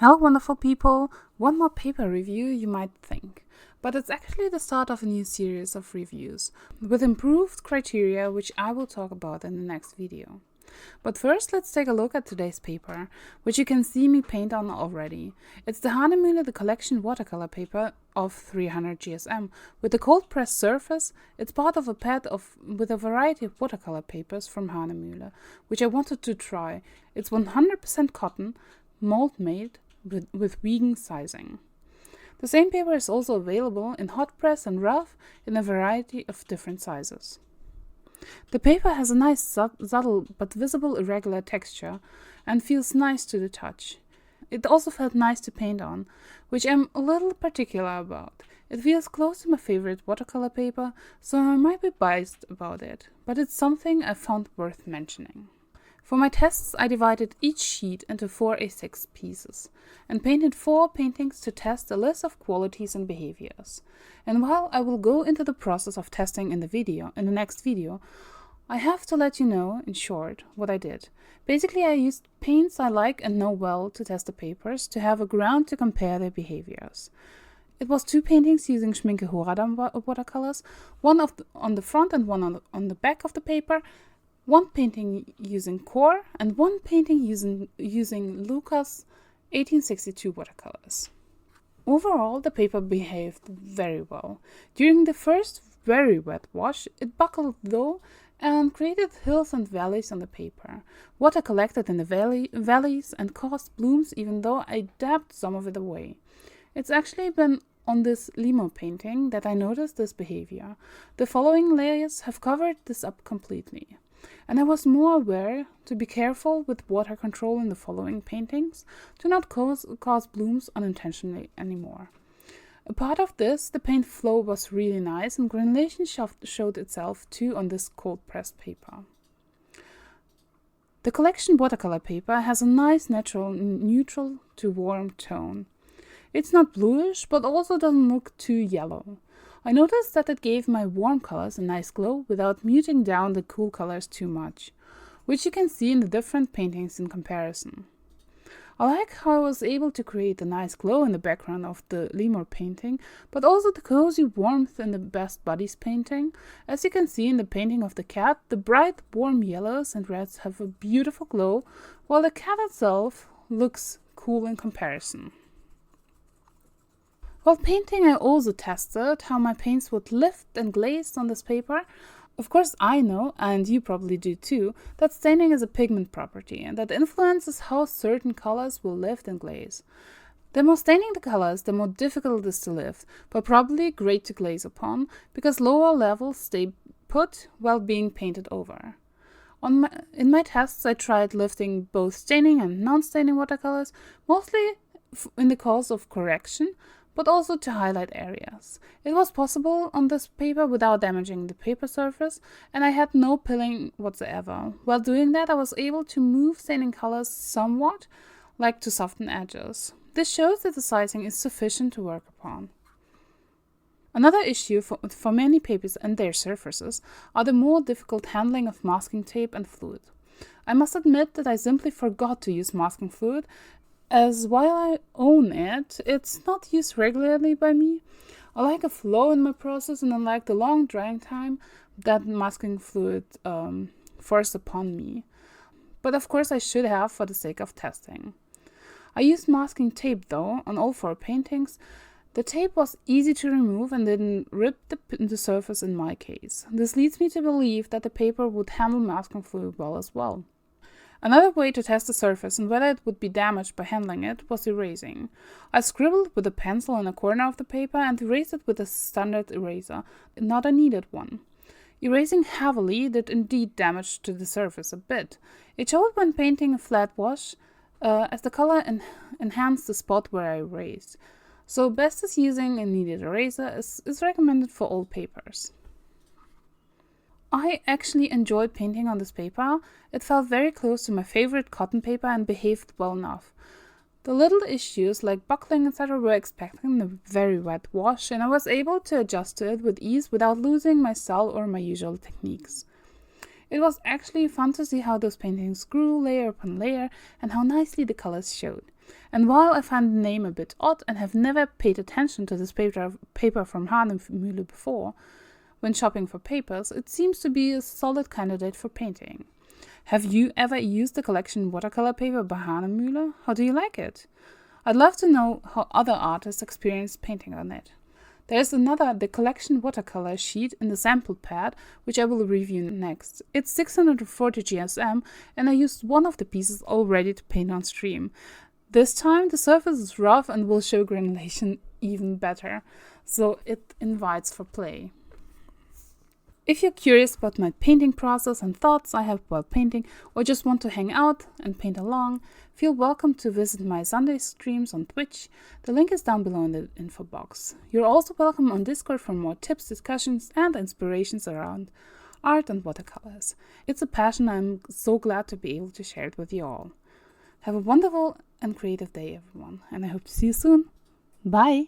Hello wonderful people, one more paper review you might think, but it's actually the start of a new series of reviews with improved criteria which I will talk about in the next video. But first let's take a look at today's paper, which you can see me paint on already. It's the Hahnemühle the Collection Watercolor paper of 300 GSM. With a cold pressed surface, it's part of a pad with a variety of watercolor papers from Hahnemühle, which I wanted to try. It's 100% cotton, mold made, with vegan sizing. The same paper is also available in hot press and rough in a variety of different sizes. The paper has a nice subtle but visible irregular texture and feels nice to the touch. It also felt nice to paint on, which I'm a little particular about. It feels close to my favorite watercolor paper, so I might be biased about it, but it's something I found worth mentioning. For my tests, I divided each sheet into 4 A6 pieces and painted 4 paintings to test a list of qualities and behaviors. And while I will go into the process of testing in the next video, I have to let you know, in short, what I did. Basically, I used paints I like and know well to test the papers to have a ground to compare their behaviors. It was 2 paintings using Schmincke Horadam watercolors, one on the front and one on the back of the paper, one painting using Core, and one painting using Lukas 1862 watercolors. Overall, the paper behaved very well. During the first very wet wash, it buckled though and created hills and valleys on the paper. Water collected in the valleys and caused blooms even though I dabbed some of it away. It's actually been on this limo painting that I noticed this behavior. The following layers have covered this up completely. And I was more aware to be careful with water control in the following paintings to not cause blooms unintentionally anymore. A part of this, the paint flow was really nice and granulation showed itself too on this cold pressed paper. The Collection Watercolor paper has a nice natural neutral to warm tone. It's not bluish but also doesn't look too yellow. I noticed that it gave my warm colors a nice glow without muting down the cool colors too much, which you can see in the different paintings in comparison. I like how I was able to create a nice glow in the background of the lemur painting, but also the cozy warmth in the Best Buddies painting. As you can see in the painting of the cat, the bright warm yellows and reds have a beautiful glow, while the cat itself looks cool in comparison. While painting, I also tested how my paints would lift and glaze on this paper. Of course, I know, and you probably do too, that staining is a pigment property and that influences how certain colors will lift and glaze. The more staining the colors, the more difficult it is to lift, but probably great to glaze upon, because lower levels stay put while being painted over. In my tests, I tried lifting both staining and non-staining watercolors, mostly in the cause of correction, but also to highlight areas. It was possible on this paper without damaging the paper surface, and I had no pilling whatsoever. While doing that, I was able to move staining colors somewhat, like to soften edges. This shows that the sizing is sufficient to work upon. Another issue for many papers and their surfaces are the more difficult handling of masking tape and fluid. I must admit that I simply forgot to use masking fluid, as while I own it, it's not used regularly by me. I like a flow in my process and I like the long drying time that masking fluid forced upon me. But of course I should have for the sake of testing. I used masking tape though on all 4 paintings. The tape was easy to remove and didn't rip the surface in my case. This leads me to believe that the paper would handle masking fluid well as well. Another way to test the surface and whether it would be damaged by handling it was erasing. I scribbled with a pencil in a corner of the paper and erased it with a standard eraser, not a kneaded one. Erasing heavily did indeed damage to the surface a bit. It showed when painting a flat wash, as the color enhanced the spot where I erased. So best is using a kneaded eraser is recommended for all papers. I actually enjoyed painting on this paper. It felt very close to my favorite cotton paper and behaved well enough. The little issues like buckling etc. were expected in a very wet wash, and I was able to adjust to it with ease without losing my style or my usual techniques. It was actually fun to see how those paintings grew layer upon layer and how nicely the colors showed. And while I find the name a bit odd and have never paid attention to this paper from Hahnemühle before, when shopping for papers, it seems to be a solid candidate for painting. Have you ever used the Collection Watercolour paper by Hahnemühle? How do you like it? I'd love to know how other artists experience painting on it. There's the Collection Watercolour sheet in the sample pad, which I will review next. It's 640 GSM, and I used one of the pieces already to paint on stream. This time the surface is rough and will show granulation even better, so it invites for play. If you're curious about my painting process and thoughts I have about painting, or just want to hang out and paint along, feel welcome to visit my Sunday streams on Twitch. The link is down below in the info box. You're also welcome on Discord for more tips, discussions, and inspirations around art and watercolors. It's a passion I'm so glad to be able to share it with you all. Have a wonderful and creative day, everyone, and I hope to see you soon. Bye!